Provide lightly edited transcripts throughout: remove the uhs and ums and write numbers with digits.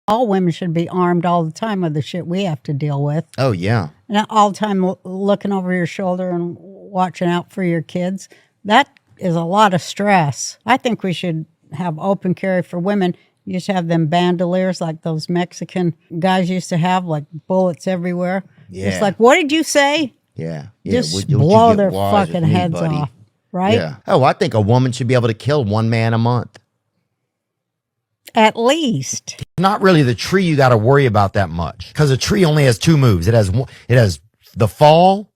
All women should be armed all the time with the shit we have to deal with. Oh, yeah. And all the time looking over your shoulder and watching out for your kids. That is a lot of stress. I think we should have open carry for women. You used to have them bandoliers like those Mexican guys used to have, like bullets everywhere. Yeah. It's like, what did you say? Yeah. Just blow their fucking heads off, right? Yeah. Oh, I think a woman should be able to kill one man a month. At least. Not really the tree you got to worry about that much, because a tree only has two moves. It has the fall,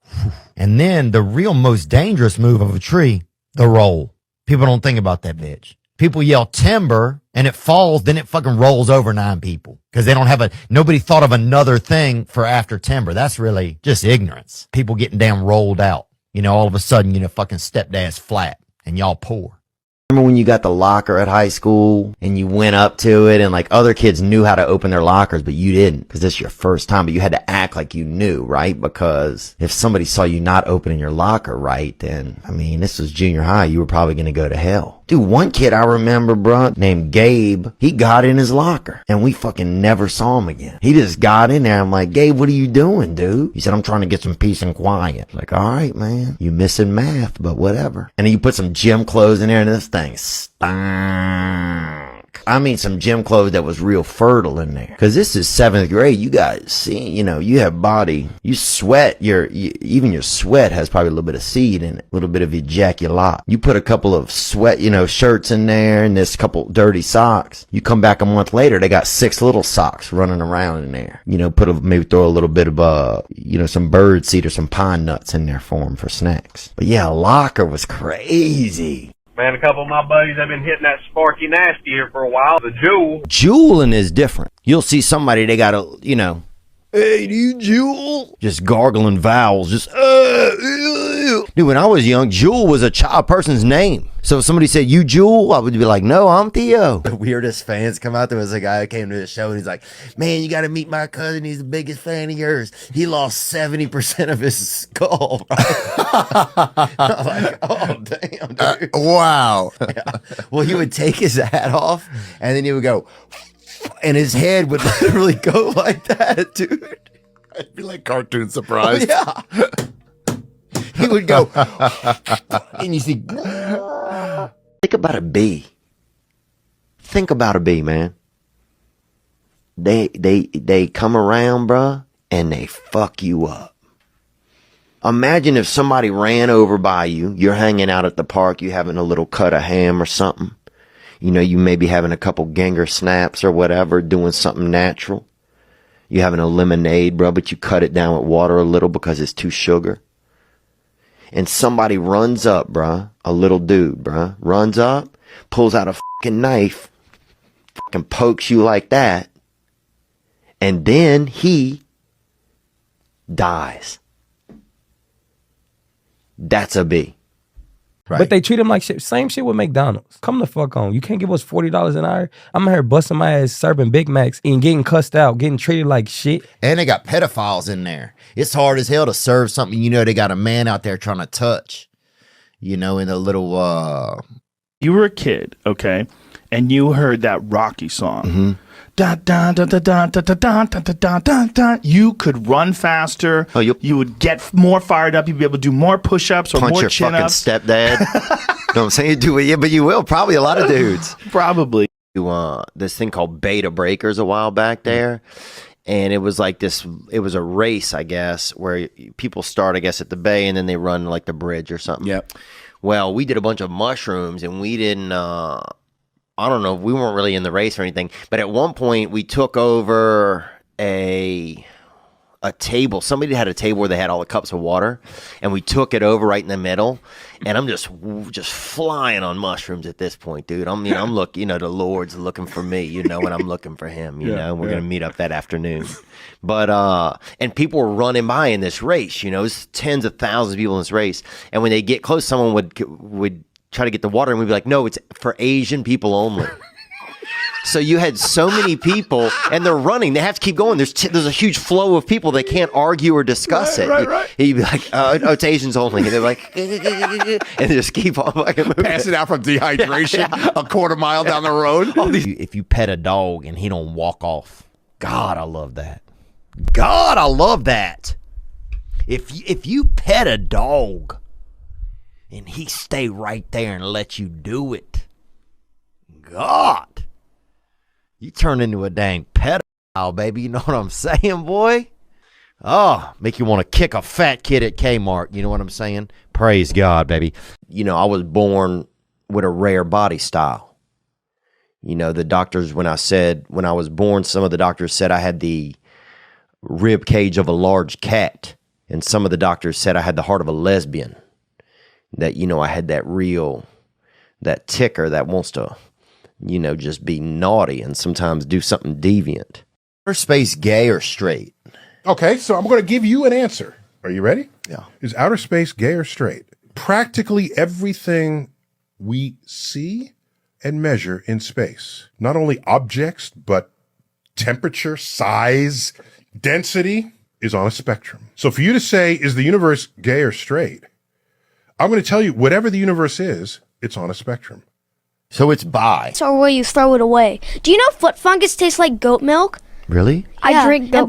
and then the real most dangerous move of a tree, the roll. People don't think about that bitch. People yell timber and it falls, then it fucking rolls over 9 people because they don't have nobody thought of another thing for after timber. That's really just ignorance. People getting damn rolled out. All of a sudden, fucking stepdad's flat and y'all poor. Remember when you got the locker at high school and you went up to it and like other kids knew how to open their lockers, but you didn't because this is your first time, but you had to act like you knew, right? Because if somebody saw you not opening your locker right, then, this was junior high, you were probably going to go to hell. Dude, one kid I remember, bro, named Gabe, he got in his locker and we fucking never saw him again. He just got in there. I'm like, Gabe, what are you doing, dude? He said, I'm trying to get some peace and quiet. Like, all right, man, you missing math, but whatever. And then you put some gym clothes in there and this thing stank. Some gym clothes that was real fertile in there. Cause this is 7th grade. You guys see, you have body, you sweat, even your sweat has probably a little bit of seed in it, a little bit of ejaculate. You put a couple of sweat, shirts in there and this couple dirty socks. You come back a month later, they got 6 little socks running around in there. Maybe throw a little bit of, some bird seed or some pine nuts in there for them for snacks. But yeah, locker was crazy. Man, a couple of my buddies have been hitting that Sparky Nasty here for a while. The Jewel. Jeweling is different. You'll see somebody, they got a, hey, do you jewel? Just gargling vowels, just, Dude, when I was young, Jewel was a child person's name. So if somebody said, you Jewel, I would be like, no, I'm Theo. The weirdest fans come out. There was a guy who came to the show and he's like, man, you got to meet my cousin. He's the biggest fan of yours. He lost 70% of his skull. Right? I'm like, oh, damn, dude. Wow. Yeah. Well, he would take his hat off and then he would go, and his head would literally go like that, dude. I'd be like cartoon surprise. Oh, yeah. He would go, and you see, think about a bee. Think about a bee, man. They come around, bruh, and they fuck you up. Imagine if somebody ran over by you. You're hanging out at the park. You having a little cut of ham or something. You may be having a couple Ganger snaps or whatever, doing something natural. You having a lemonade, bro, but you cut it down with water a little because it's too sugar. And somebody runs up, bruh, a little dude, bruh, runs up, pulls out a fucking knife, fucking pokes you like that, and then he dies. That's a bee. Right. But they treat him like shit. Same shit with McDonald's. Come the fuck on. You can't give us $40 an hour. I'm out here busting my ass, serving Big Macs and getting cussed out, getting treated like shit. And they got pedophiles in there. It's hard as hell to serve something. They got a man out there trying to touch, in a little, You were a kid, okay? And you heard that Rocky song. Mm-hmm. Dun, dun, dun, dun, dun, dun, dun, dun, dun, dun, dun, dun. You could run faster. Oh, you would get more fired up. You'd be able to do more push-ups or punch more your fucking chin-ups. stepdad. Know what I'm saying? You do it, yeah, but you will. Probably a lot of dudes. Probably. This thing called Beta Breakers a while back there. And it was like this, it was a race, I guess, where people start, I guess, at the bay and then they run like the bridge or something. Yep. Well, we did a bunch of mushrooms and we didn't, I don't know, we weren't really in the race or anything. But at one point we took over a table. Somebody had a table where they had all the cups of water and we took it over right in the middle. And I'm just flying on mushrooms at this point, dude. I'm looking, the Lord's looking for me, and I'm looking for him, we're going to meet up that afternoon. But, and people were running by in this race, it's tens of thousands of people in this race. And when they get close, someone would try to get the water and we'd be like, no, it's for Asian people only. So you had so many people, and they're running. They have to keep going. There's a huge flow of people. They can't argue or discuss it. Right. You'd be like, oh, it's Asians only. And they're like, and they just keep on fucking moving. Passing out from dehydration a quarter mile down the road. If you pet a dog and he don't walk off, God, I love that. God, I love that. If you pet a dog and he stay right there and let you do it, God, you turn into a dang pedophile, baby. You know what I'm saying, boy? Oh, make you want to kick a fat kid at Kmart. You know what I'm saying? Praise God, baby. You know, I was born with a rare body style. You know, the doctors, when I was born, some of the doctors said I had the rib cage of a large cat. And some of the doctors said I had the heart of a lesbian. That, you know, I had that ticker that wants to, you know, just be naughty and sometimes do something deviant. Outer space gay or straight? Okay, so I'm going to give you an answer. Are you ready? Yeah. Is outer space gay or straight? Practically everything we see and measure in space, not only objects, but temperature, size, density, is on a spectrum. So for you to say, is the universe gay or straight? I'm going to tell you, whatever the universe is, it's on a spectrum. So it's bi. Or will you throw it away? Do you know foot fungus tastes like goat milk? Really? I drink goat